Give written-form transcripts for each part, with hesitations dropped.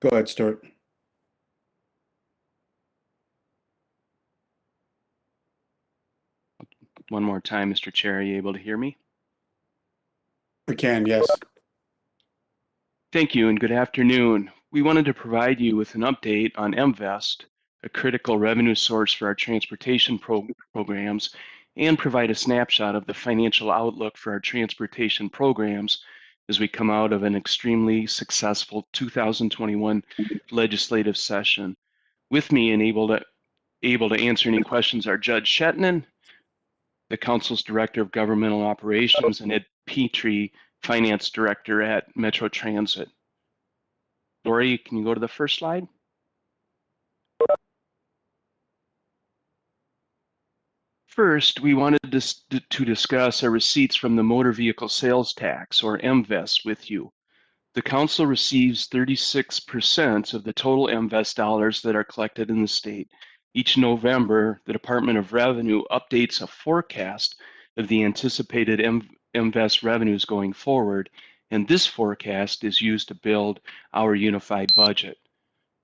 Go ahead, Stewart. One more time, Mr. Chair, are you able to hear me? We can, yes. Thank you and good afternoon. We wanted to provide you with an update on MVEST, a critical revenue source for our transportation programs, and provide a snapshot of the financial outlook for our transportation programs as we come out of an extremely successful 2021 legislative session. With me and able to answer any questions are Judge Shetnan, the Council's Director of Governmental Operations, and Ed Petrie, Finance Director at Metro Transit. Lori, can you go to the first slide? First, we wanted to discuss our receipts from the motor vehicle sales tax, or MVEST, with you. The Council receives 36% of the total MVEST dollars that are collected in the state. Each November, the Department of Revenue updates a forecast of the anticipated MVEST revenues going forward, and this forecast is used to build our unified budget.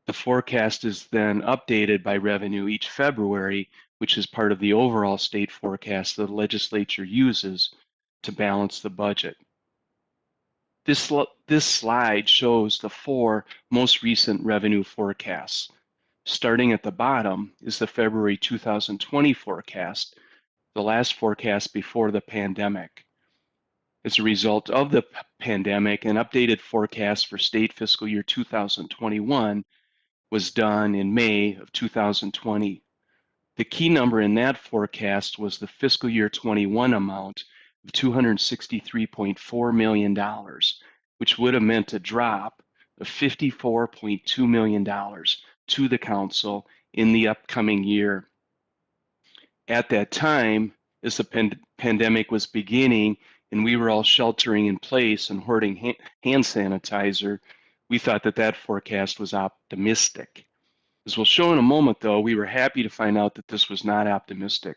The forecast is then updated by revenue each February, which is part of the overall state forecast the legislature uses to balance the budget. This slide shows the 4 most recent revenue forecasts. Starting at the bottom is the February 2020 forecast, the last forecast before the pandemic. As a result of the pandemic, an updated forecast for state fiscal year 2021 was done in May of 2020. The key number in that forecast was the fiscal year 21 amount of $263.4 million, which would have meant a drop of $54.2 million to the council in the upcoming year. At that time, as the pandemic was beginning and we were all sheltering in place and hoarding hand sanitizer, we thought that that forecast was optimistic. As we'll show in a moment, though, we were happy to find out that this was not optimistic.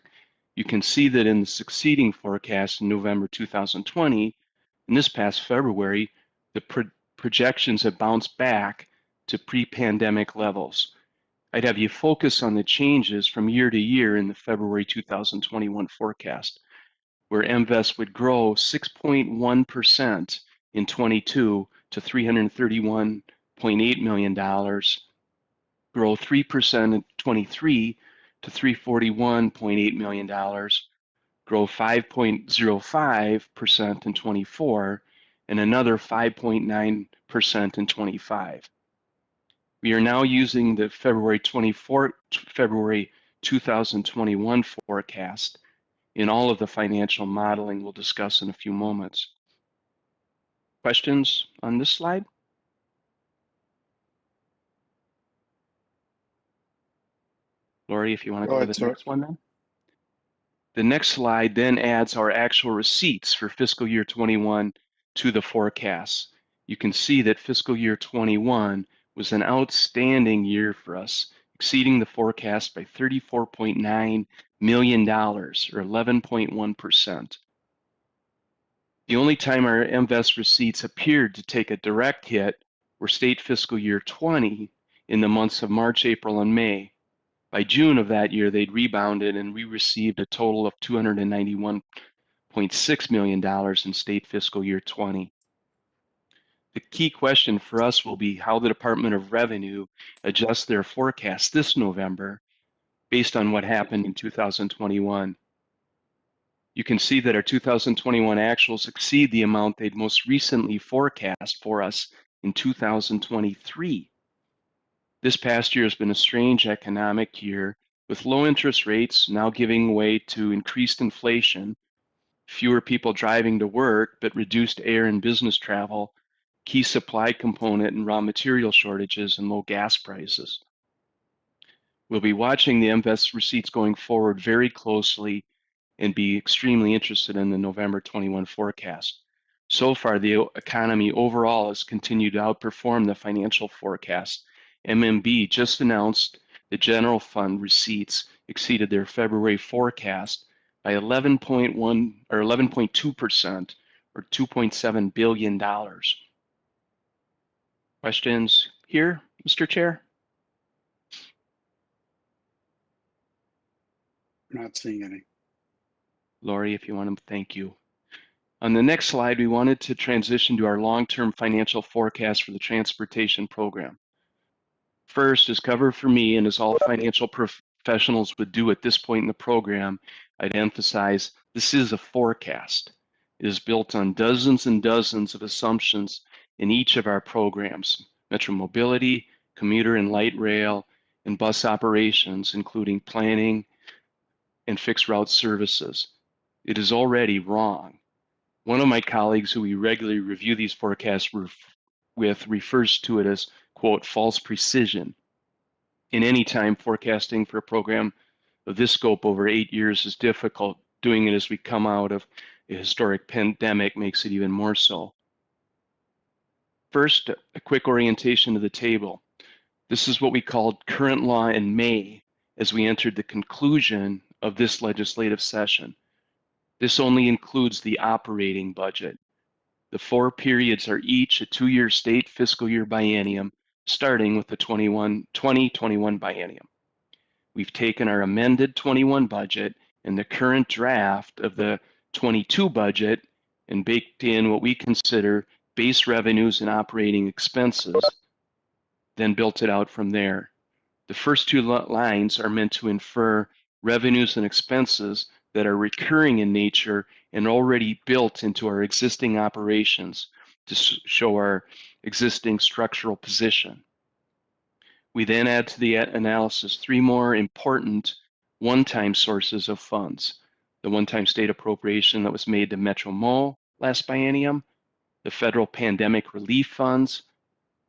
You can see that in the succeeding forecast in November 2020, and this past February, the projections have bounced back to pre-pandemic levels. I'd have you focus on the changes from year to year in the February 2021 forecast, where MVEST would grow 6.1% in 22 to $331.8 million, grow 3% in 23 to $341.8 million, grow 5.05% in 24, and another 5.9% in 25. We are now using the February 2021 forecast in all of the financial modeling we'll discuss in a few moments. Questions on this slide? Lori, if you want to go to the next one then. The next slide then adds our actual receipts for fiscal year 21 to the forecast. You can see that fiscal year 21 was an outstanding year for us, exceeding the forecast by $34.9 million, or 11.1%. The only time our MVEST receipts appeared to take a direct hit were state fiscal year 20 in the months of March, April, and May. By June of that year, they'd rebounded and we received a total of $291.6 million in state fiscal year 20. The key question for us will be how the Department of Revenue adjusts their forecast this November based on what happened in 2021. You can see that our 2021 actuals exceed the amount they'd most recently forecast for us in 2023. This past year has been a strange economic year, with low interest rates now giving way to increased inflation, fewer people driving to work, but reduced air and business travel, key supply component and raw material shortages, and low gas prices. We'll be watching the MVEST receipts going forward very closely and be extremely interested in the November 21 forecast. So far, the economy overall has continued to outperform the financial forecast. MMB just announced the general fund receipts exceeded their February forecast by 11.1 or 11.2%, or $2.7 billion. Questions here Mr. Chair? I'm not seeing any. Lori, if you want to, thank you. On the next slide, we wanted to transition to our long-term financial forecast for the transportation program. First, as covered for me and as all financial professionals would do at this point in the program, I'd emphasize this is a forecast. It is built on dozens and dozens of assumptions in each of our programs: Metro Mobility, commuter and light rail, and bus operations, including planning and fixed route services. It is already wrong. One of my colleagues who we regularly review these forecasts with refers to it as, quote, false precision. In any time, forecasting for a program of this scope over 8 years is difficult. Doing it as we come out of a historic pandemic makes it even more so. First, a quick orientation to the table. This is what we called current law in May as we entered the conclusion of this legislative session. This only includes the operating budget. The 4 periods are each a 2-year state fiscal year biennium, starting with the 2021 biennium. We've taken our amended 21 budget and the current draft of the 22 budget and baked in what we consider base revenues and operating expenses, then built it out from there. The first 2 lines are meant to infer revenues and expenses that are recurring in nature and already built into our existing operations to show our existing structural position. We then add to the analysis 3 more important one-time sources of funds: the one-time state appropriation that was made to Metro Mo last biennium, the federal pandemic relief funds,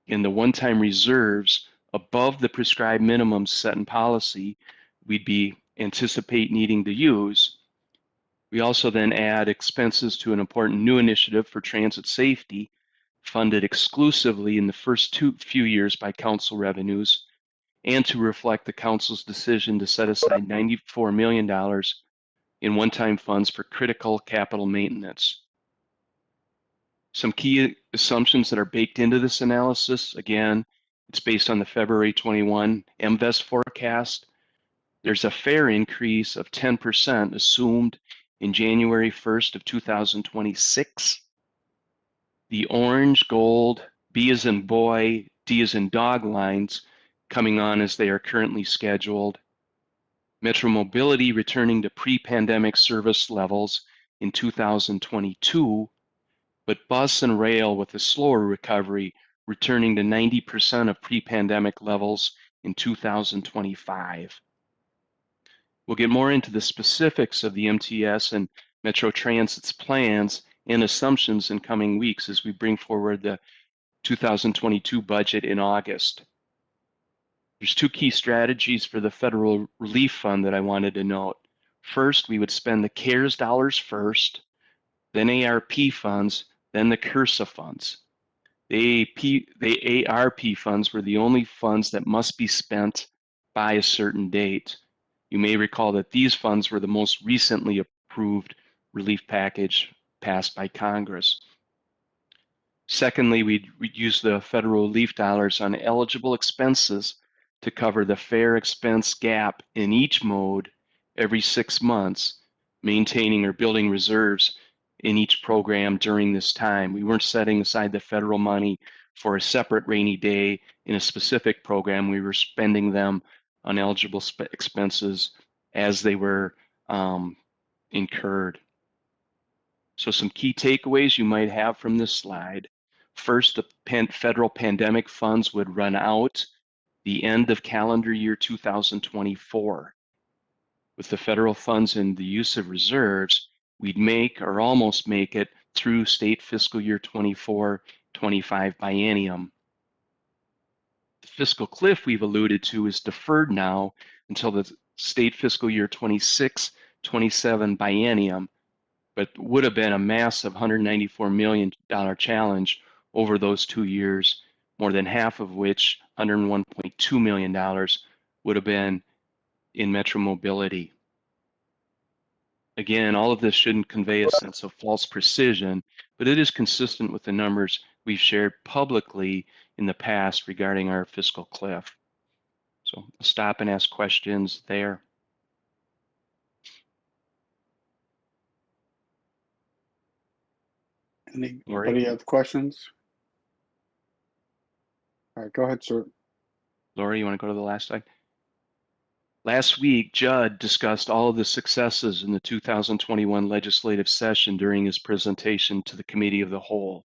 and the one-time reserves above the prescribed minimums set in policy we'd anticipate needing to use. We also then add expenses to an important new initiative for transit safety, funded exclusively in the first few years by council revenues, and to reflect the council's decision to set aside $94 million in one-time funds for critical capital maintenance. Some key assumptions that are baked into this analysis: again, it's based on the February 21 MVEST forecast. There's a fare increase of 10% assumed in January 1st of 2026. The orange, gold, B as in boy, D as in dog lines coming on as they are currently scheduled. Metro Mobility returning to pre-pandemic service levels in 2022, but bus and rail with a slower recovery returning to 90% of pre-pandemic levels in 2025. We'll get more into the specifics of the MTS and Metro Transit's plans and assumptions in coming weeks as we bring forward the 2022 budget in August. There's 2 key strategies for the federal relief fund that I wanted to note. First, we would spend the CARES dollars first, then ARP funds, then the CURSA funds. The ARP funds were the only funds that must be spent by a certain date. You may recall that these funds were the most recently approved relief package passed by Congress. Secondly, we'd use the federal relief dollars on eligible expenses to cover the fare expense gap in each mode every 6 months, maintaining or building reserves in each program during this time. We weren't setting aside the federal money for a separate rainy day in a specific program. We were spending them on eligible expenses as they were incurred. So some key takeaways you might have from this slide. First, the federal pandemic funds would run out the end of calendar year 2024. With the federal funds and the use of reserves, we'd make or almost make it through state fiscal year 24-25 biennium. The fiscal cliff we've alluded to is deferred now until the state fiscal year 26-27 biennium, but would have been a massive $194 million challenge over those 2 years, more than half of which, $101.2 million, would have been in Metro Mobility. Again, all of this shouldn't convey a sense of false precision, but it is consistent with the numbers we've shared publicly in the past regarding our fiscal cliff. So I'll stop and ask questions there. Anybody have questions? All right, go ahead, sir. Lori, you want to go to the last slide? Last week, Judd discussed all of the successes in the 2021 legislative session during his presentation to the Committee of the Whole.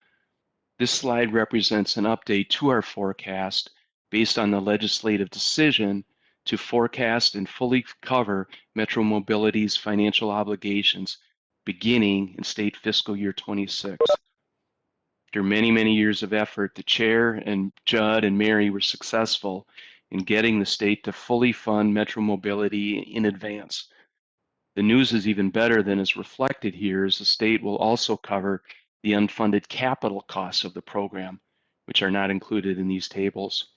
This slide represents an update to our forecast based on the legislative decision to forecast and fully cover Metro Mobility's financial obligations beginning in state fiscal year 26. After many, many years of effort, the chair and Judd and Mary were successful in getting the state to fully fund Metro Mobility in advance. The news is even better than is reflected here, as the state will also cover the unfunded capital costs of the program, which are not included in these tables.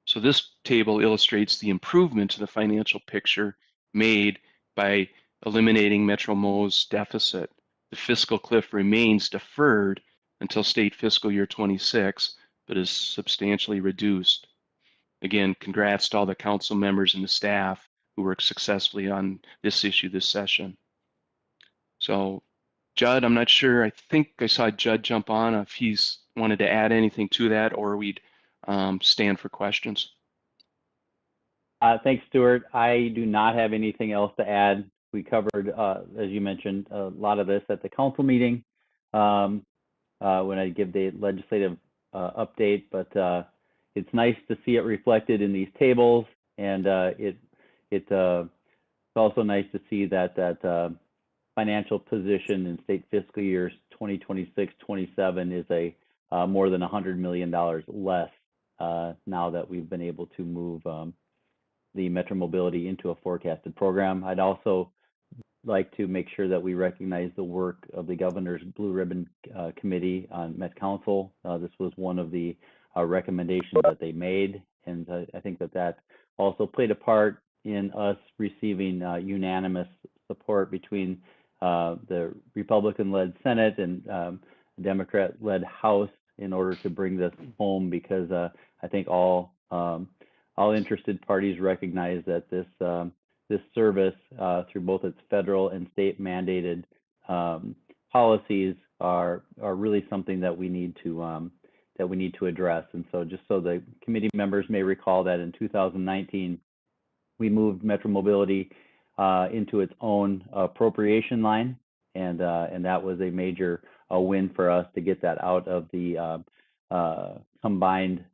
So this table illustrates the improvement to the financial picture made by eliminating Metro Mo's deficit. The fiscal cliff remains deferred until state fiscal year 26, but is substantially reduced. Again, congrats to all the council members and the staff who worked successfully on this issue this session. So Judd, I'm not sure, I think I saw Judd jump on if he's wanted to add anything to that, or we'd stand for questions. Thanks, Stewart. I do not have anything else to add. We covered, as you mentioned, a lot of this at the council meeting when I give the legislative update, but it's nice to see it reflected in these tables, and it's also nice to see that financial position in state fiscal years 2026-27 is a more than $100 million less now that we've been able to move the Metro Mobility into a forecasted program. I'd also like to make sure that we recognize the work of the governor's Blue Ribbon Committee on Met Council. This was one of the recommendations that they made, and I think that also played a part in us receiving unanimous support between the Republican-led Senate and Democrat-led House in order to bring this home, because I think all interested parties recognize that this service, through both its federal and state mandated policies, are really something that we need to address. And so, just so the committee members may recall, that in 2019 we moved Metro Mobility into its own appropriation line, and that was a major win for us to get that out of the combined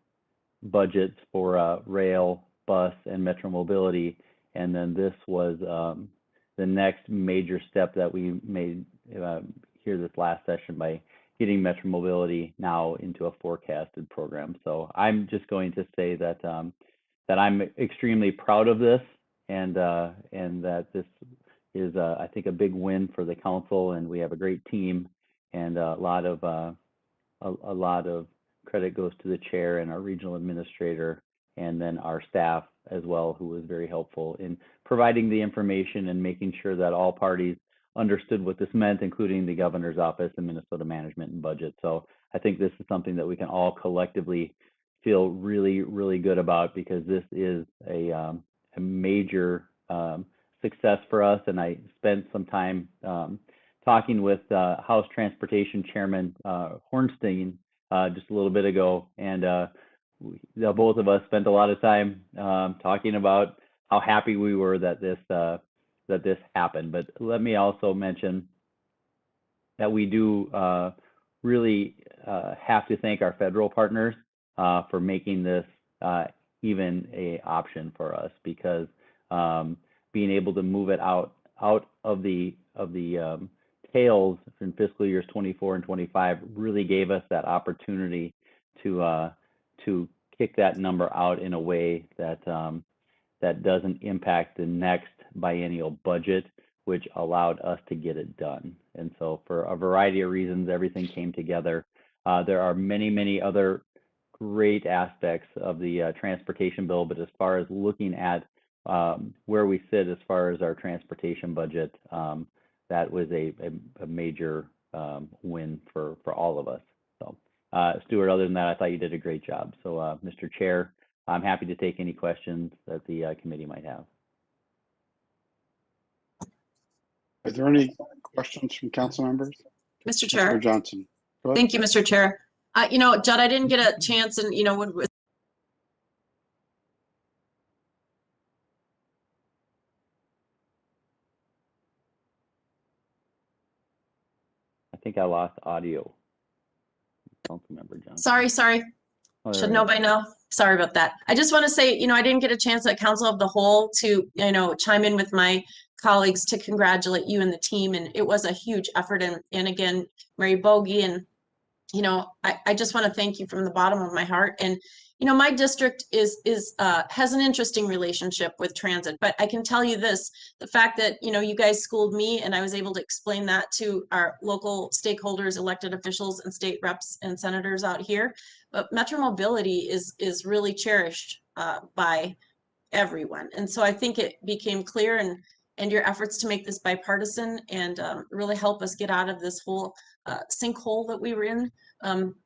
budgets for rail, bus, and Metro Mobility. And then this was the next major step that we made here this last session by getting Metro Mobility now into a forecasted program. So I'm just going to say that that I'm extremely proud of this, and that this is I think a big win for the council, and we have a great team, and a lot of credit goes to the chair and our regional administrator, and then our staff as well, who was very helpful in providing the information and making sure that all parties understood what this meant, including the governor's office and Minnesota Management and Budget. So I think this is something that we can all collectively feel really, really good about, because this is a major success for us. And I spent some time talking with House Transportation Chairman Hornstein just a little bit ago, and both of us spent a lot of time talking about how happy we were that this happened. But let me also mention that we do really have to thank our federal partners for making this even an option for us, because being able to move it out of the tails in fiscal years 24 and 25 really gave us that opportunity to kick that number out in a way that that doesn't impact the next biennial budget, which allowed us to get it done. And so, for a variety of reasons, everything came together. There are many, many other great aspects of the transportation bill, but as far as looking at where we sit as far as our transportation budget, that was a major win for all of us. So, Stewart, other than that, I thought you did a great job. So, Mr. Chair, I'm happy to take any questions that the committee might have. Are there any questions from council members? Mr. Chair. Mr. Johnson. Go ahead. Thank you, Mr. Chair. You know, Judd, I didn't get a chance, and you know, I think I lost audio. Councilmember Johnson. sorry. Oh, Should there know we go. by now. Sorry about that. I just want to say, you know, I didn't get a chance at Council of the Whole to, you know, chime in with my colleagues to congratulate you and the team. And it was a huge effort. And again, Mary Bogey, and, you know, I just want to thank you from the bottom of my heart. And, you know, my district has an interesting relationship with transit, but I can tell you this, the fact that, you know, you guys schooled me and I was able to explain that to our local stakeholders, elected officials and state reps and senators out here. But Metro Mobility is really cherished by everyone. And so I think it became clear, and your efforts to make this bipartisan and really help us get out of this whole sinkhole that we were in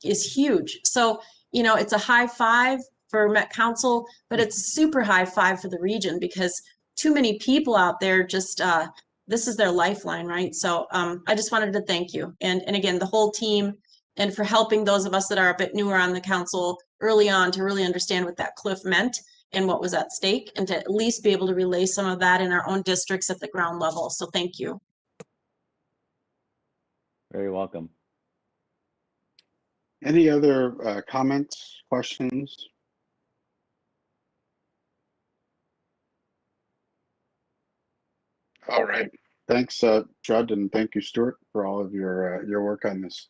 is huge. So, you know, it's a high five for Met Council, but it's a super high five for the region, because too many people out there just, this is their lifeline, right? So I just wanted to thank you. And again, the whole team, and for helping those of us that are a bit newer on the council early on to really understand what that cliff meant and what was at stake, and to at least be able to relay some of that in our own districts at the ground level. So thank you. Very welcome. Any other comments, questions? All right. Thanks, Judd, and thank you, Stewart, for all of your work on this.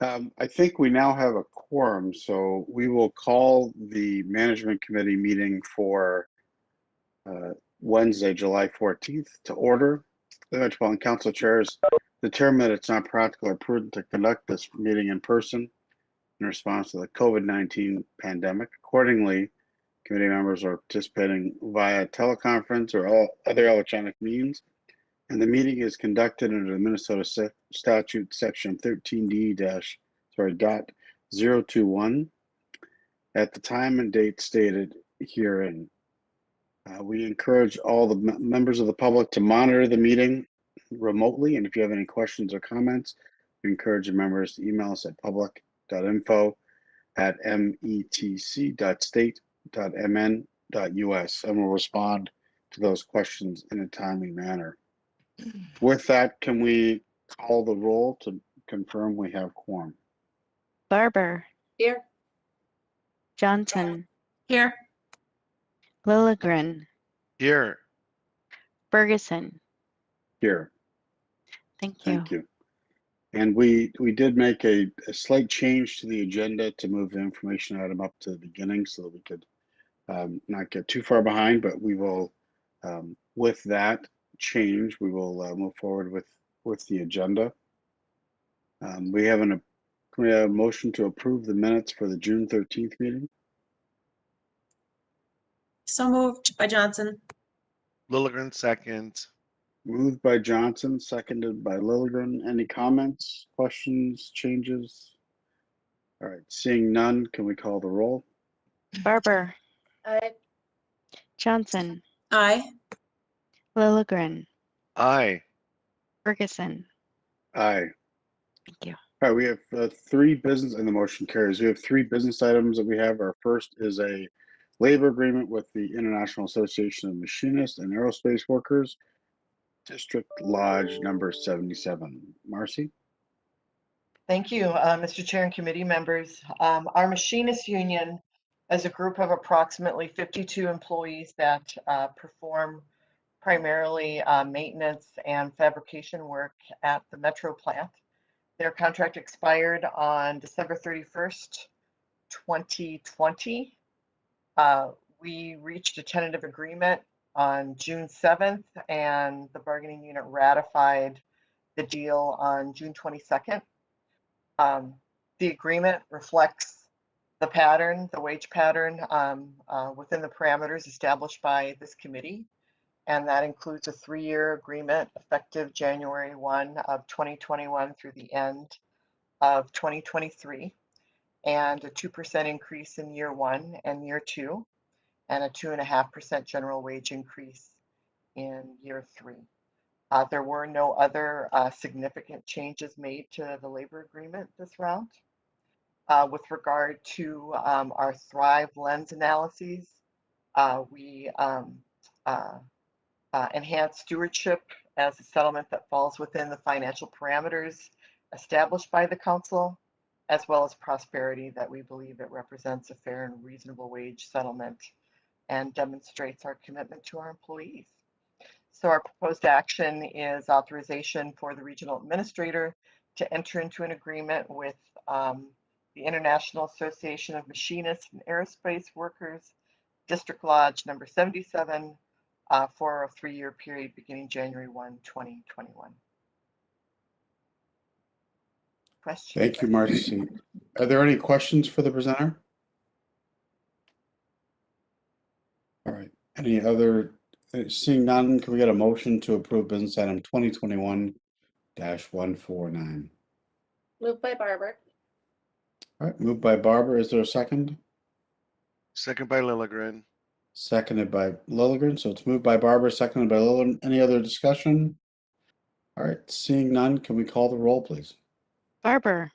I think we now have a quorum, so we will call the management committee meeting for Wednesday, July 14th to order. The Metropolitan Council chairs determined that it's not practical or prudent to conduct this meeting in person in response to the COVID-19 pandemic. Accordingly, committee members are participating via teleconference or all other electronic means, and the meeting is conducted under the Minnesota statute section 13D-.021 at the time and date stated herein. We encourage all the members of the public to monitor the meeting remotely, and if you have any questions or comments, we encourage the members to email us at public.info@metc.state.mn.us, and we'll respond to those questions in a timely manner. With that, can we call the roll to confirm we have quorum? Barber, Here. Johnson, Here. Lilligren, Here. Ferguson. Here. Thank you. Thank you. And we did make a slight change to the agenda to move the information item up to the beginning so that we could not get too far behind, but we will, with that change, we will move forward with the agenda. We have a motion to approve the minutes for the June 13th meeting. So moved by Johnson. Lilligren second. Moved by Johnson, seconded by Lilligren. Any comments, questions, changes? All right, seeing none, can we call the roll? Barber, Aye. Johnson, Aye. Lilligren, Aye. Ferguson. Aye. Thank you. All right, we have three business, and the motion carries. We have three business items that we have. Our first is a labor agreement with the International Association of Machinists and Aerospace Workers, District Lodge number 77. Marcy? Thank you, Mr. Chair and committee members. Our Machinists Union is a group of approximately 52 employees that perform primarily maintenance and fabrication work at the Metro plant. Their contract expired on December 31st, 2020. We reached a tentative agreement on June 7th, and the bargaining unit ratified the deal on June 22nd. The agreement reflects the wage pattern within the parameters established by this committee. And that includes a 3-year agreement effective January 1 of 2021 through the end of 2023, and a 2% increase in year 1 and year 2, and a 2.5% general wage increase in year 3. There were no other significant changes made to the labor agreement this round. With regard to our Thrive lens analyses, we enhanced stewardship as a settlement that falls within the financial parameters established by the council, as well as prosperity, that we believe it represents a fair and reasonable wage settlement and demonstrates our commitment to our employees. So our proposed action is authorization for the regional administrator to enter into an agreement with the International Association of Machinists and Aerospace Workers, District Lodge number 77, for a 3-year period beginning January 1, 2021. Question? Thank you, Marcy. Are there any questions for the presenter? All right. Any other? Seeing none, can we get a motion to approve business item 2021-149? Moved by Barber. All right, moved by Barber. Is there a second? Second by Lilligren. Seconded by Lilligren. So it's moved by Barber, seconded by Lilligren. Any other discussion? All right, seeing none, can we call the roll, please? Barber,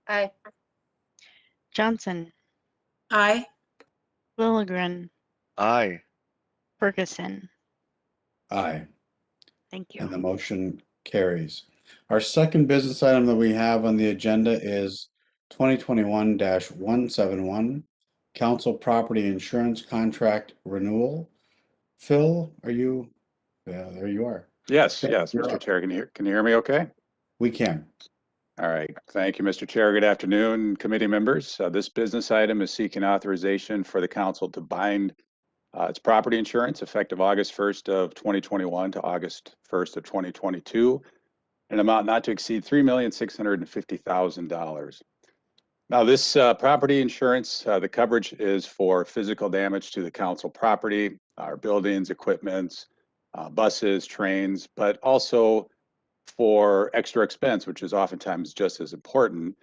Aye. Johnson, Aye. Lilligren, Aye. Ferguson. Aye. Thank you. And the motion carries. Our second business item that we have on the agenda is 2021-171, Council Property Insurance Contract Renewal. Phil, are you? Yeah, there you are. Yes, Okay, yes, you're Mr. up. Chair, can you hear me okay? We can. All right, thank you, Mr. Chair. Good afternoon, committee members. This business item is seeking authorization for the council to bind its property insurance effective August 1st of 2021 to August 1st of 2022, an amount not to exceed $3,650,000. Now, this property insurance, the coverage is for physical damage to the council property, our buildings, equipment, buses, trains, but also for extra expense, which is oftentimes just as important.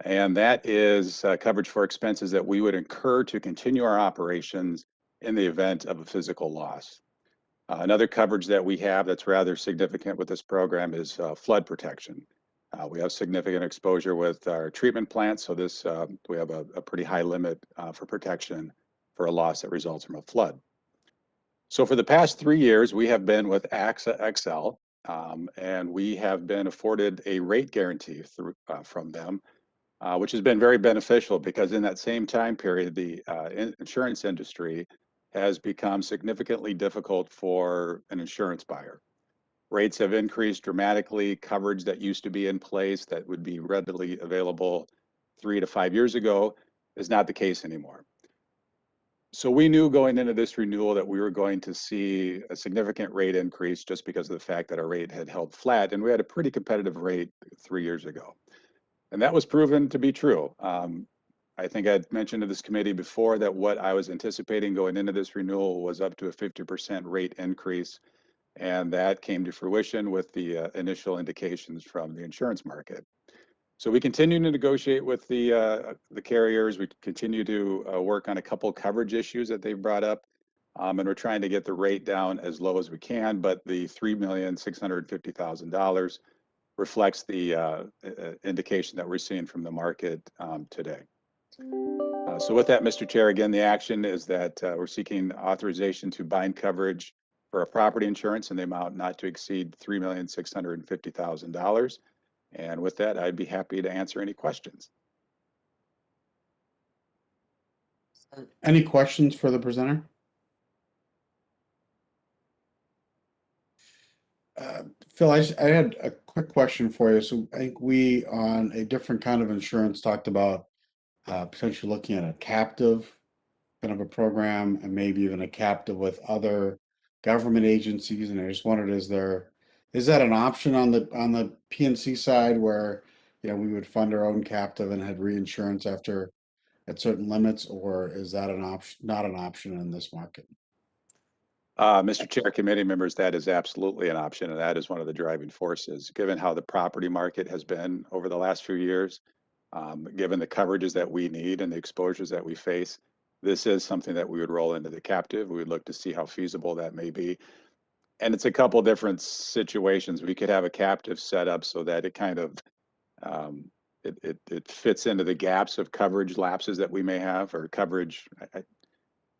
And that is coverage for expenses that we would incur to continue our operations in the event of a physical loss. Another coverage that we have that's rather significant with this program is flood protection. We have significant exposure with our treatment plants, so this we have a pretty high limit for protection for a loss that results from a flood. So for the past 3 years, we have been with AXA XL, and we have been afforded a rate guarantee through, from them, which has been very beneficial because in that same time period, the insurance industry has become significantly difficult for an insurance buyer. Rates have increased dramatically. Coverage that used to be in place that would be readily available 3 to 5 years ago is not the case anymore. So we knew going into this renewal that we were going to see a significant rate increase just because of the fact that our rate had held flat, and we had a pretty competitive rate 3 years ago. And that was proven to be true. I think I'd mentioned to this committee before that what I was anticipating going into this renewal was up to a 50% rate increase, and that came to fruition with the initial indications from the insurance market. So we continue to negotiate with the carriers. We continue to work on a couple coverage issues that they've brought up, and we're trying to get the rate down as low as we can. But the $3,650,000 reflects the indication that we're seeing from the market today. So with that, Mr. Chair, again, the action is that we're seeking authorization to bind coverage for a property insurance in the amount not to exceed $3,650,000. And with that, I'd be happy to answer any questions. Any questions for the presenter? Phil, I had a quick question for you. So I think we, on a different kind of insurance, talked about potentially looking at a captive kind of a program and maybe even a captive with other government agencies. And I just wondered, is that an option on the PNC side where, we would fund our own captive and had reinsurance after at certain limits, or is that an option, not an option in this market? Mr. Chair, committee members, that is absolutely an option, and that is one of the driving forces. Given how the property market has been over the last few years, given the coverages that we need and the exposures that we face, this is something that we would roll into the captive. We would look to see how feasible that may be. And it's a couple different situations. We could have a captive set up so that it kind of it fits into the gaps of coverage lapses that we may have, or coverage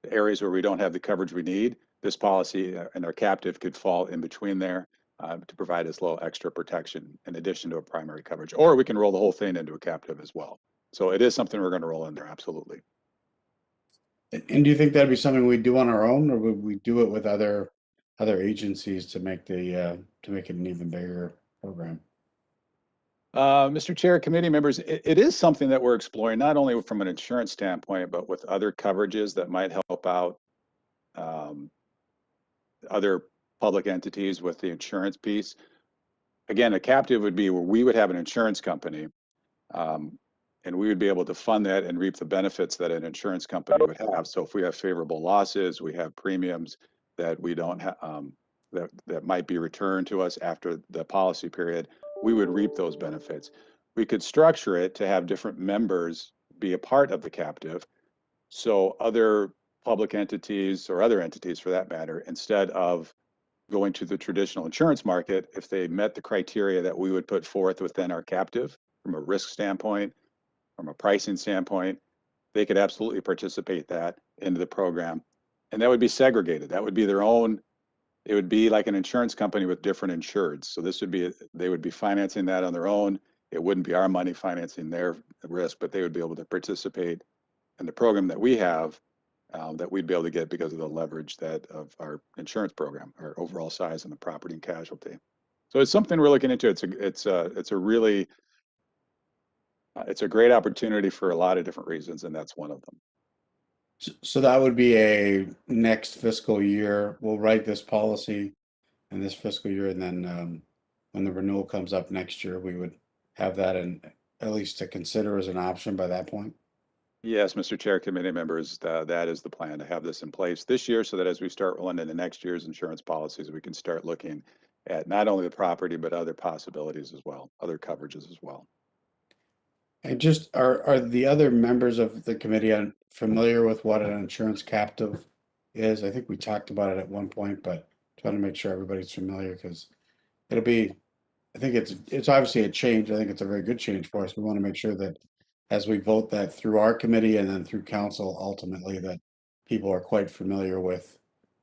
areas where we don't have the coverage we need. This policy and our captive could fall in between there to provide us a little extra protection in addition to a primary coverage. Or we can roll the whole thing into a captive as well. So it is something we're going to roll in there, absolutely. And do you think that'd be something we do on our own, or would we do it with other agencies to make the to make it an even bigger program? Mr. Chair, committee members, it is something that we're exploring, not only from an insurance standpoint, but with other coverages that might help out other public entities with the insurance piece. Again, a captive would be where we would have an insurance company, and we would be able to fund that and reap the benefits that an insurance company would have. So if we have favorable losses, we have premiums that we don't have, that might be returned to us after the policy period, we would reap those benefits. We could structure it to have different members be a part of the captive. So other public entities, or other entities for that matter, instead of going to the traditional insurance market, if they met the criteria that we would put forth within our captive from a risk standpoint, from a pricing standpoint, they could absolutely participate that into the program. And that would be segregated. That would be their own, it would be like an insurance company with different insureds. So this would be, they would be financing that on their own. It wouldn't be our money financing their risk, but they would be able to participate in the program that we have, that we'd be able to get because of the leverage that of our insurance program, our overall size and the property and casualty. So it's something we're looking into. It's a really, it's a great opportunity for a lot of different reasons, and that's one of them. So that would be a next fiscal year. We'll write this policy in this fiscal year, and then when the renewal comes up next year, we would have that in at least to consider as an option by that point. Yes, Mr. Chair, committee members, that is the plan, to have this in place this year so that as we start rolling into next year's insurance policies, we can start looking at not only the property, but other possibilities as well, other coverages as well. And just are the other members of the committee familiar with what an insurance captive is? I think we talked about it at one point, but trying to make sure everybody's familiar, because it'll be, I think it's obviously a change. I think it's a very good change for us. We want to make sure that as we vote that through our committee and then through council, ultimately that people are quite familiar with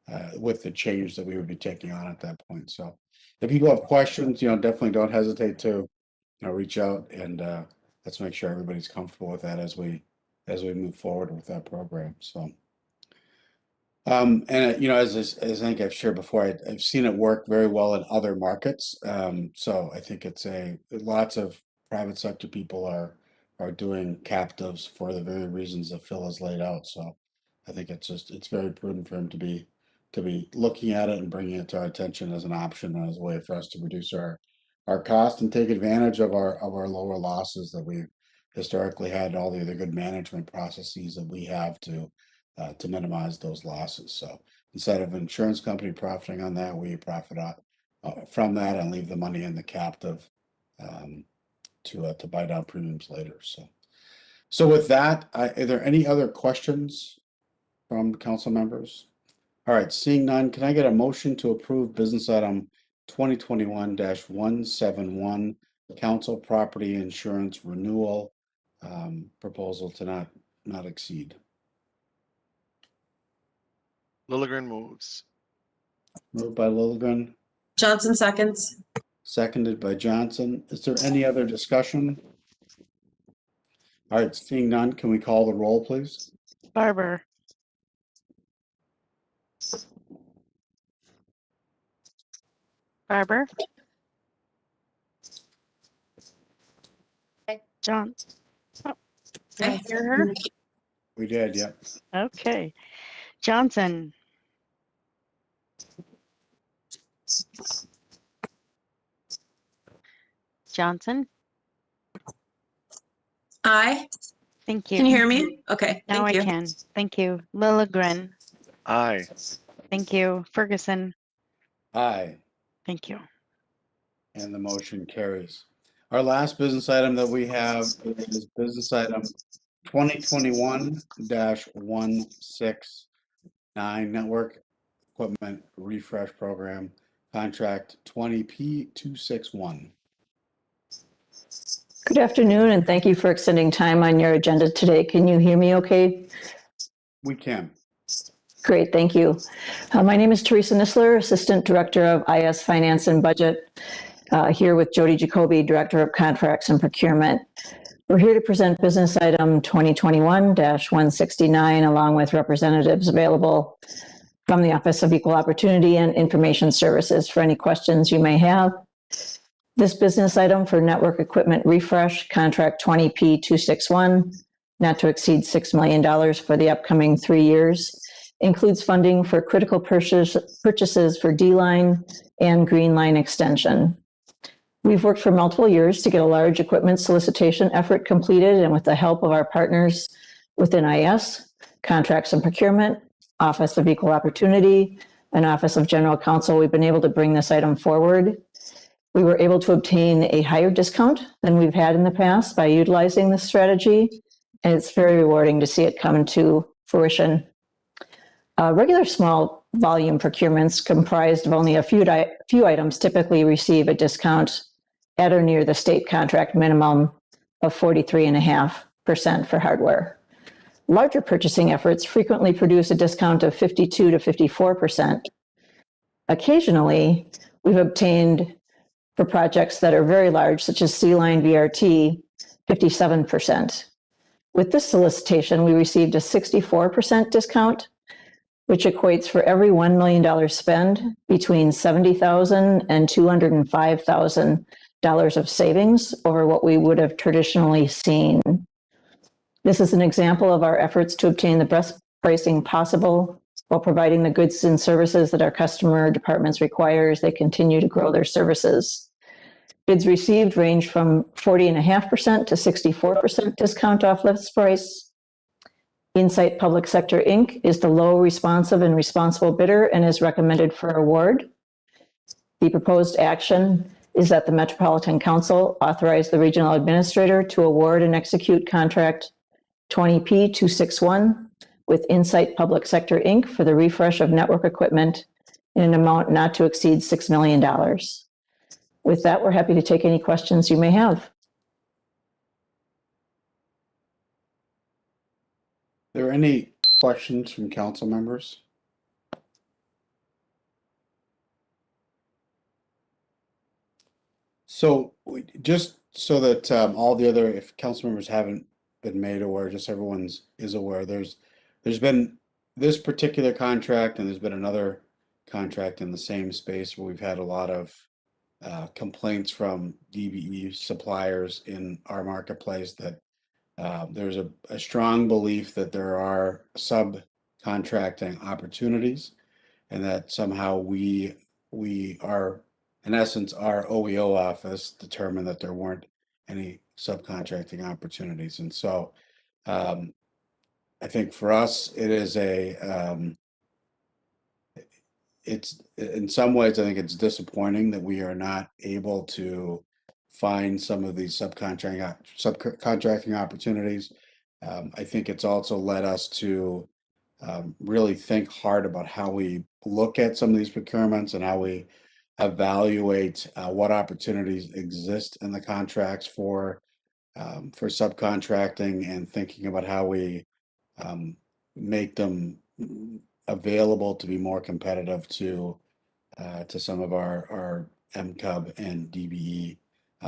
the change that we would be taking on at that point. So if people have questions, definitely don't hesitate to, reach out, and let's make sure everybody's comfortable with that as we move forward with that program. So, and as I think I've shared before, I've seen it work very well in other markets. So I think it's lots of private sector people are doing captives for the very reasons that Phil has laid out. So I think it's very prudent for him to be looking at it and bringing it to our attention as an option and as a way for us to reduce our cost and take advantage of our lower losses that we've historically had, all the other good management processes that we have to minimize those losses. So instead of an insurance company profiting on that, we profit from that and leave the money in the captive to buy down premiums later. So with that, are there any other questions from council members? All right, seeing none, can I get a motion to approve business item 2021-171, council property insurance renewal proposal to not exceed? Lilligren moves. Moved by Lilligren, Johnson seconds. seconded by Johnson. Is there any other discussion? All right, seeing none, can we call the roll, please? Barber, Barber, John. Oh, did I hear her? We did, yep. Okay. Johnson, Johnson, Aye. Thank you. Can you hear me? Okay, Now I thank you. can. Thank you. Lilligren. Aye. Thank you. Ferguson. Aye, Thank you. and the motion carries. Our last business item that we have is business item 2021-169 Network Equipment Refresh Program, contract 20P261. Good afternoon, and thank you for extending time on your agenda today. Can you hear me okay? We can. Great, thank you. My name is Teresa Nisler, Assistant Director of IS Finance and Budget, here with Jody Jacoby, Director of Contracts and Procurement. We're here to present business item 2021-169, along with representatives available from the Office of Equal Opportunity and Information Services for any questions you may have. This business item for network equipment refresh, contract 20P261, not to exceed $6 million for the upcoming 3 years, includes funding for critical purchases for D-line and Green Line extension. We've worked for multiple years to get a large equipment solicitation effort completed, and with the help of our partners within IS, Contracts and Procurement, Office of Equal Opportunity, and Office of General Counsel, we've been able to bring this item forward. We were able to obtain a higher discount than we've had in the past by utilizing this strategy, and it's very rewarding to see it come to fruition. Regular small volume procurements comprised of only a few items typically receive a discount at or near the state contract minimum of 43.5% for hardware. Larger purchasing efforts frequently produce a discount of 52 to 54%. Occasionally, we've obtained, for projects that are very large, such as C-Line VRT, 57%. With this solicitation, we received a 64% discount, which equates for every $1 million spend between $70,000 and $205,000 of savings over what we would have traditionally seen. This is an example of our efforts to obtain the best pricing possible while providing the goods and services that our customer departments require as they continue to grow their services. Bids received range from 40.5% to 64% discount off list price. Insight Public Sector, Inc. is the low, responsive, and responsible bidder and is recommended for award. The proposed action is that the Metropolitan Council authorize the Regional Administrator to award and execute contract 20P261 with Insight Public Sector, Inc. for the refresh of network equipment in an amount not to exceed $6 million. With that, we're happy to take any questions you may have. Are there any questions from council members? So just so that all the other, if council members haven't been made aware, just everyone's is aware, there's been this particular contract and there's been another contract in the same space where we've had a lot of complaints from DBE suppliers in our marketplace that there's a strong belief that there are subcontracting opportunities and that somehow we are, in essence, our OEO office determined that there weren't any subcontracting opportunities. And so I think for us, it is it's in some ways, I think it's disappointing that we are not able to find some of these subcontracting opportunities. I think it's also led us to really think hard about how we look at some of these procurements and how we evaluate what opportunities exist in the contracts for subcontracting and thinking about how we make them available to be more competitive to some of our MCUB and DBE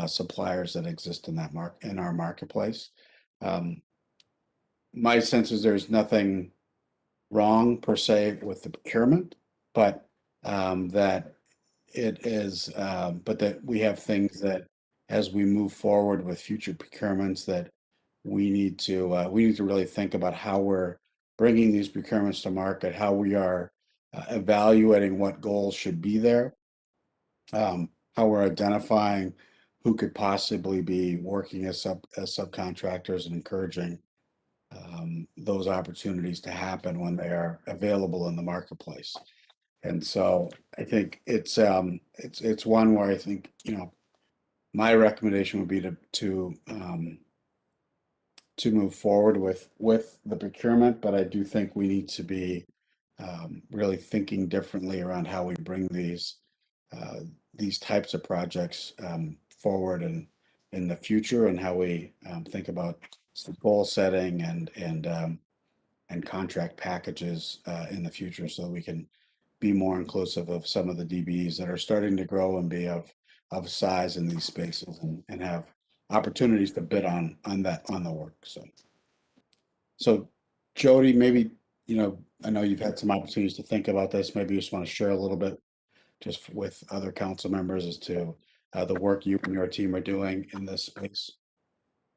suppliers that exist in our marketplace. My sense is there's nothing wrong per se with the procurement, but that it is, but that we have things that as we move forward with future procurements that we need to really think about how we're bringing these procurements to market, how we are evaluating what goals should be there, how we're identifying who could possibly be working as subcontractors and encouraging those opportunities to happen when they are available in the marketplace. And so I think it's one where I think, my recommendation would be to move forward with the procurement, but I do think we need to be really thinking differently around how we bring these types of projects forward and in the future, and how we think about goal setting and contract packages in the future, so that we can be more inclusive of some of the DBs that are starting to grow and be of size in these spaces, and have opportunities to bid on the work. So Jody, maybe, I know you've had some opportunities to think about this. Maybe you just want to share a little bit just with other council members as to the work you and your team are doing in this space.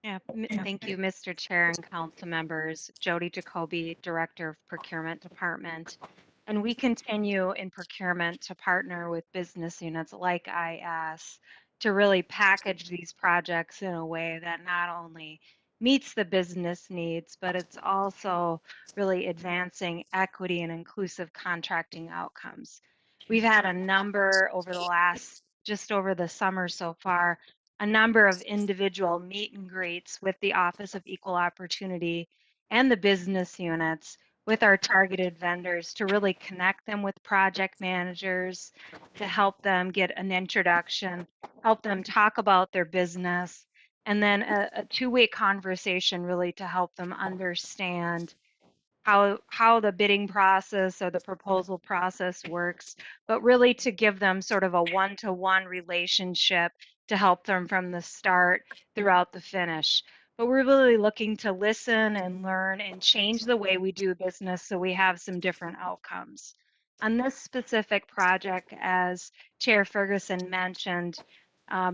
Yeah, thank you, Mr. Chair and council members. Jody Jacoby, Director of Procurement Department. And we continue in procurement to partner with business units like IS to really package these projects in a way that not only meets the business needs, but it's also really advancing equity and inclusive contracting outcomes. We've had a number over the last, just over the summer so far, a number of individual meet and greets with the Office of Equal Opportunity and the business units with our targeted vendors to really connect them with project managers, to help them get an introduction, help them talk about their business, and then a two-way conversation really to help them understand how the bidding process or the proposal process works, but really to give them sort of a one-to-one relationship to help them from the start throughout the finish. But we're really looking to listen and learn and change the way we do business so we have some different outcomes. On this specific project, as Chair Ferguson mentioned,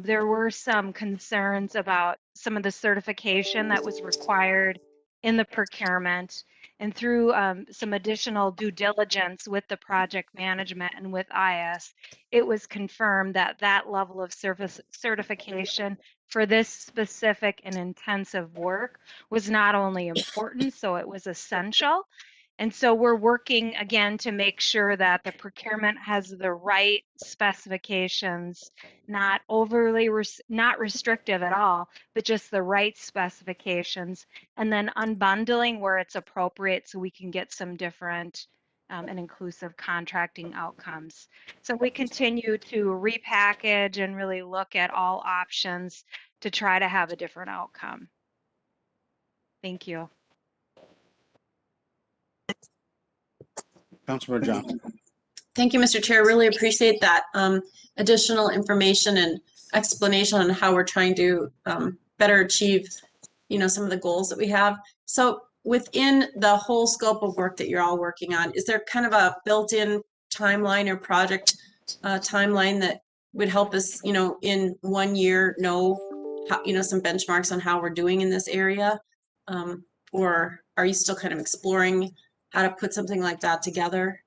there were some concerns about some of the certification that was required in the procurement, and through some additional due diligence with the project management and with IS, it was confirmed that that level of service certification for this specific and intensive work was not only important, so it was essential. And so we're working again to make sure that the procurement has the right specifications, not overly, not restrictive at all, but just the right specifications, and then unbundling where it's appropriate so we can get some different and inclusive contracting outcomes. So we continue to repackage and really look at all options to try to have a different outcome. Thank you. Councilmember Johnson. Thank you, Mr. Chair. Really appreciate that additional information and explanation on how we're trying to better achieve, some of the goals that we have. So within the whole scope of work that you're all working on, is there kind of a built-in timeline or project timeline that would help us, in 1 year know how, some benchmarks on how we're doing in this area? Or are you still kind of exploring how to put something like that together?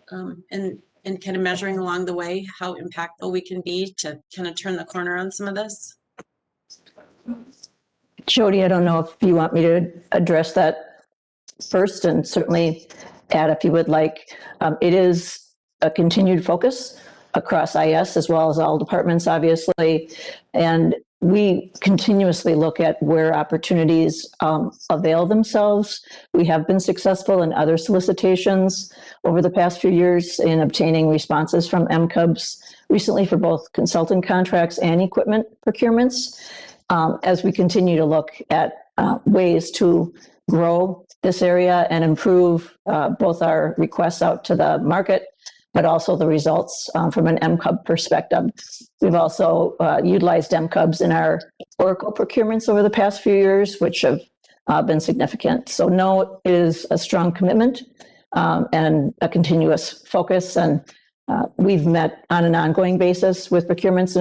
And kind of measuring along the way how impactful we can be to kind of turn the corner on some of this? Jody, I don't know if you want me to address that first, and certainly add if you would like. It is a continued focus across IS as well as all departments, obviously, and we continuously look at where opportunities avail themselves. We have been successful in other solicitations over the past few years in obtaining responses from MCUBs recently for both consultant contracts and equipment procurements. As we continue to look at ways to grow this area and improve both our requests out to the market, but also the results from an MCUB perspective. We've also utilized MCUBs in our Oracle procurements over the past few years, which have been significant. So no is a strong commitment and a continuous focus. And we've met on an ongoing basis with procurement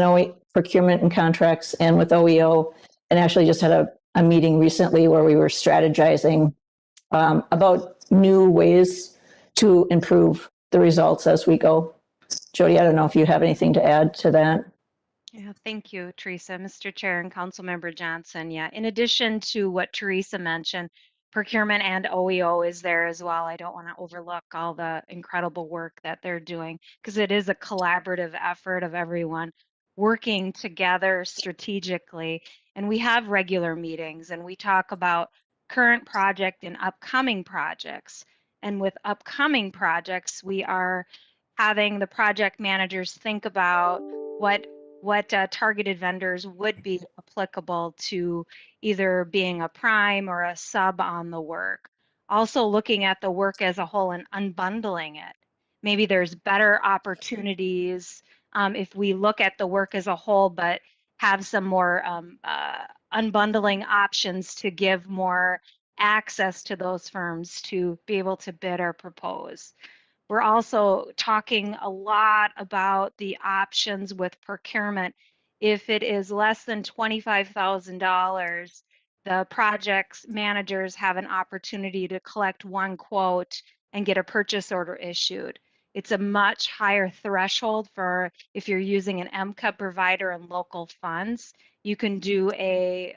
and contracts and with OEO, and actually just had a meeting recently where we were strategizing about new ways to improve the results as we go. Jody, I don't know if you have anything to add to that. Yeah, thank you, Teresa. Mr. Chair and Councilmember Johnson. Yeah, in addition to what Teresa mentioned, procurement and OEO is there as well. I don't want to overlook all the incredible work that they're doing because it is a collaborative effort of everyone working together strategically. And we have regular meetings and we talk about current project and upcoming projects. And with upcoming projects, we are having the project managers think about what targeted vendors would be applicable to either being a prime or a sub on the work. Also looking at the work as a whole and unbundling it. Maybe there's better opportunities if we look at the work as a whole, but have some more unbundling options to give more access to those firms to be able to bid or propose. We're also talking a lot about the options with procurement. If it is less than $25,000, the project's managers have an opportunity to collect one quote and get a purchase order issued. It's a much higher threshold for if you're using an MCUP provider and local funds. You can do a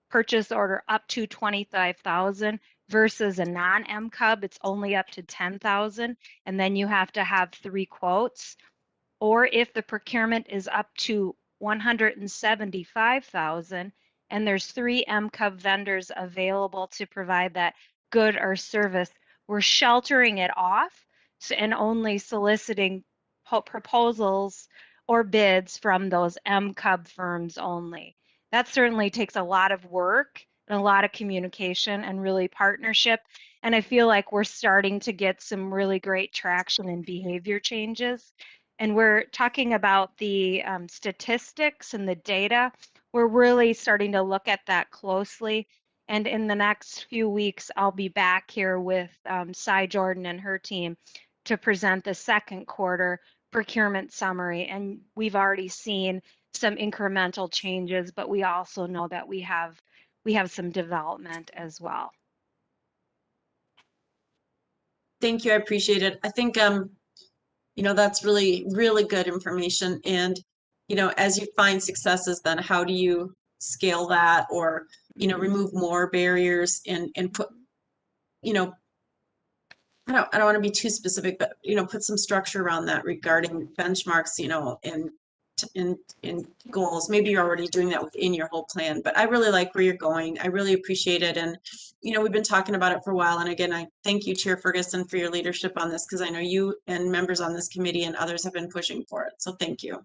purchase order up to 25,000 versus a non-MCUB, it's only up to 10,000, and then you have to have 3 quotes. Or if the procurement is up to 175,000 and there's 3 MCUB vendors available to provide that good or service, we're sheltering it off and only soliciting proposals or bids from those MCUB firms only. That certainly takes a lot of work and a lot of communication and really partnership. And I feel like we're starting to get some really great traction and behavior changes. And we're talking about the statistics and the data. We're really starting to look at that closely. And in the next few weeks, I'll be back here with Cy Jordan and her team to present the second quarter procurement summary. And we've already seen some incremental changes, but we also know that we have some development as well. Thank you. I appreciate it. I think, you know, that's really, really good information. And, you know, as you find successes, then how do you scale that or, you know, remove more barriers and put, you know, I don't want to be too specific, but, you know, put some structure around that regarding benchmarks, you know, and in goals. Maybe you're already doing that within your whole plan, but I really like where you're going. I really appreciate it. And, you know, we've been talking about it for a while. And again, I thank you, Chair Ferguson, for your leadership on this, because I know you and members on this committee and others have been pushing for it. So thank you.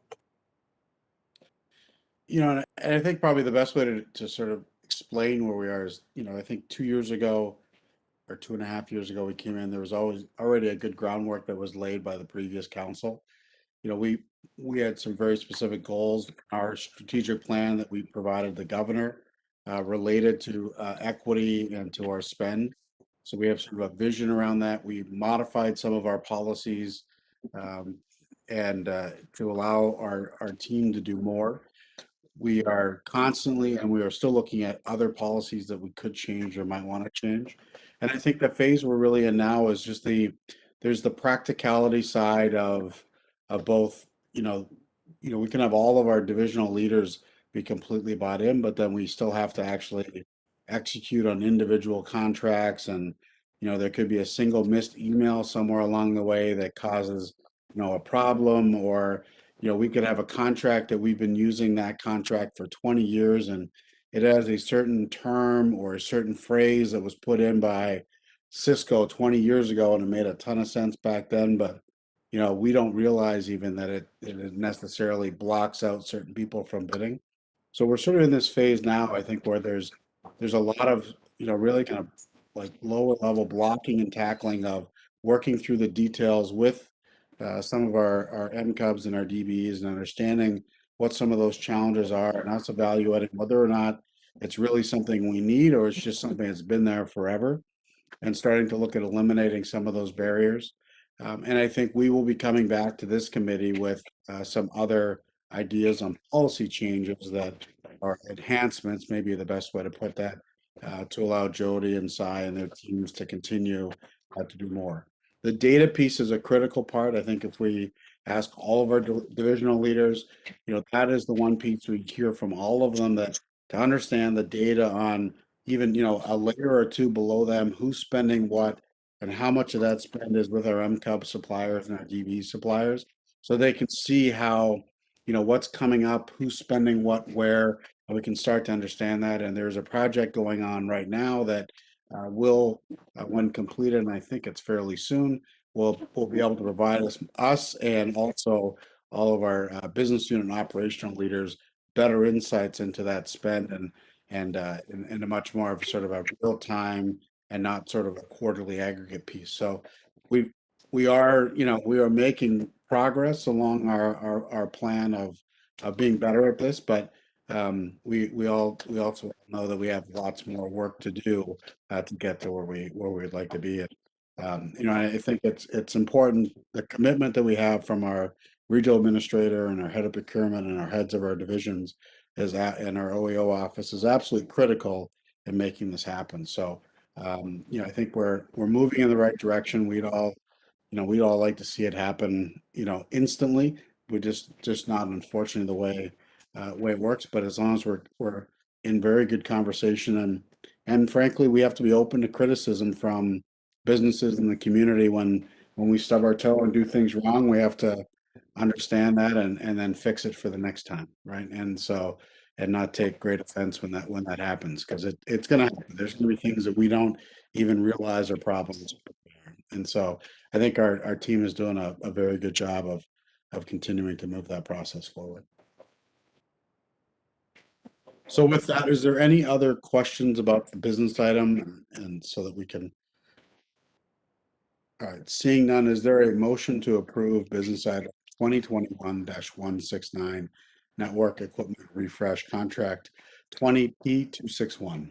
You know, and I think probably the best way to sort of explain where we are is, you know, I think 2 years ago or 2.5 years ago, we came in, there was already a good groundwork that was laid by the previous council. You know, we had some very specific goals. Our strategic plan that we provided the governor related to equity and to our spend. So we have sort of a vision around that. We modified some of our policies and to allow our team to do more. We are constantly, and we are still looking at other policies that we could change or might want to change. And I think the phase we're really in now is just there's the practicality side of both, you know, we can have all of our divisional leaders be completely bought in, but then we still have to actually execute on individual contracts. And, you know, there could be a single missed email somewhere along the way that causes, you know, a problem, or, you know, we could have a contract that we've been using that contract for 20 years and it has a certain term or a certain phrase that was put in by Cisco 20 years ago and it made a ton of sense back then, but you know, we don't realize even that it necessarily blocks out certain people from bidding. So we're sort of in this phase now, I think, where there's a lot of, you know, really kind of like lower level blocking and tackling of working through the details with some of our MCUBs and our DBs and understanding what some of those challenges are and us evaluating whether or not it's really something we need or it's just something that's been there forever, and starting to look at eliminating some of those barriers. And I think we will be coming back to this committee with some other ideas on policy changes that are enhancements, maybe the best way to put that, to allow Jody and Cy and their teams to continue to do more. The data piece is a critical part. I think if we ask all of our divisional leaders, you know, that is the one piece we hear from all of them, that to understand the data on even, a layer or two below them, who's spending what and how much of that spend is with our MCUB suppliers and our DV suppliers. So they can see how, what's coming up, who's spending what, where, and we can start to understand that. And there's a project going on right now that will, when completed, and I think it's fairly soon, will be able to provide us and also all of our business unit and operational leaders better insights into that spend and in a much more of sort of a real time and not sort of a quarterly aggregate piece. So we are making progress along our plan of being better at this, but we also know that we have lots more work to do to get to where we'd like to be. I think it's important, the commitment that we have from our regional administrator and our head of procurement and our heads of our divisions and our OEO office is absolutely critical in making this happen. So, I think we're moving in the right direction. We'd all like to see it happen, instantly. We just not, unfortunately, the way it works. But as long as we're in very good conversation and frankly, we have to be open to criticism from businesses in the community when we stub our toe and do things wrong. We have to understand that and then fix it for the next time, right? And not take great offense when that happens, because it's going to happen. There's going to be things that we don't even realize are problems. And so I think our team is doing a very good job of continuing to move that process forward. So with that, is there any other questions about the business item? And so that we can. All right, seeing none, is there a motion to approve business item 2021-169 network equipment refresh contract 20P261?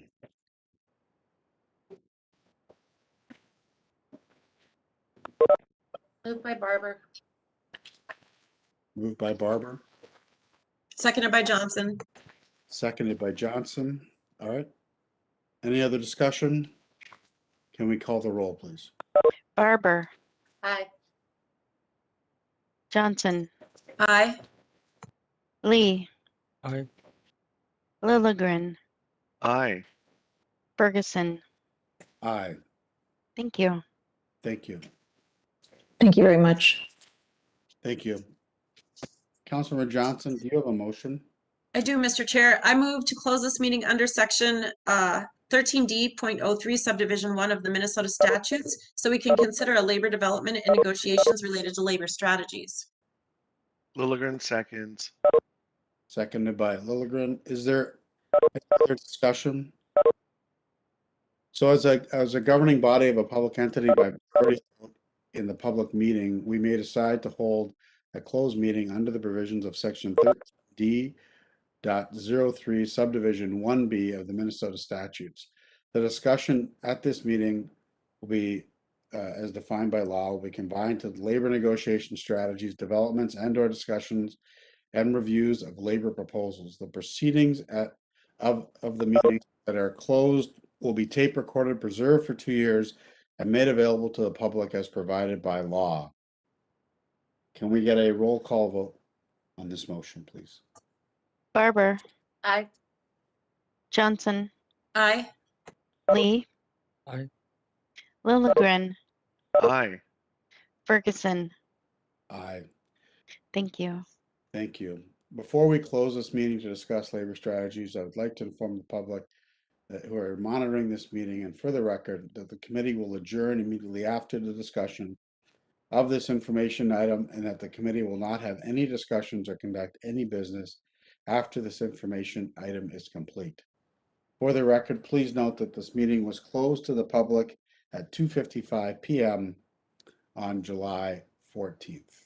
Moved by Barber. Moved by Barber, Seconded by Johnson. seconded by Johnson. All right. Any other discussion? Can we call the roll, please? Barber, Aye. Johnson, Aye. Lee, Aye. Lilligren, Aye. Ferguson. Aye. Thank you. Thank you. Thank you very much. Thank you. Councilmember Johnson, do you have a motion? I do, Mr. Chair. I move to close this meeting under section 13D.03 subdivision 1 of the Minnesota statutes so we can consider a labor development and negotiations related to labor strategies. Lilligren seconds. Seconded by Lilligren. Is there any other discussion? So as a governing body of a public entity by majority vote in the public meeting, we may decide to hold a closed meeting under the provisions of section 13D.03 subdivision 1B of the Minnesota statutes. The discussion at this meeting will be, as defined by law, will be combined to labor negotiation strategies, developments, and/or discussions and reviews of labor proposals. The proceedings of the meetings that are closed will be tape recorded, preserved for 2 years, and made available to the public as provided by law. Can we get a roll call vote on this motion, please? Barber, Aye. Johnson, Aye. Lee, Aye. Lilligren, Aye. Ferguson. Aye. Thank you. Thank you. Before we close this meeting to discuss labor strategies, I would like to inform the public who are monitoring this meeting and for the record that the committee will adjourn immediately after the discussion of this information item and that the committee will not have any discussions or conduct any business after this information item is complete. For the record, please note that this meeting was closed to the public at 2:55 p.m. on July 14th.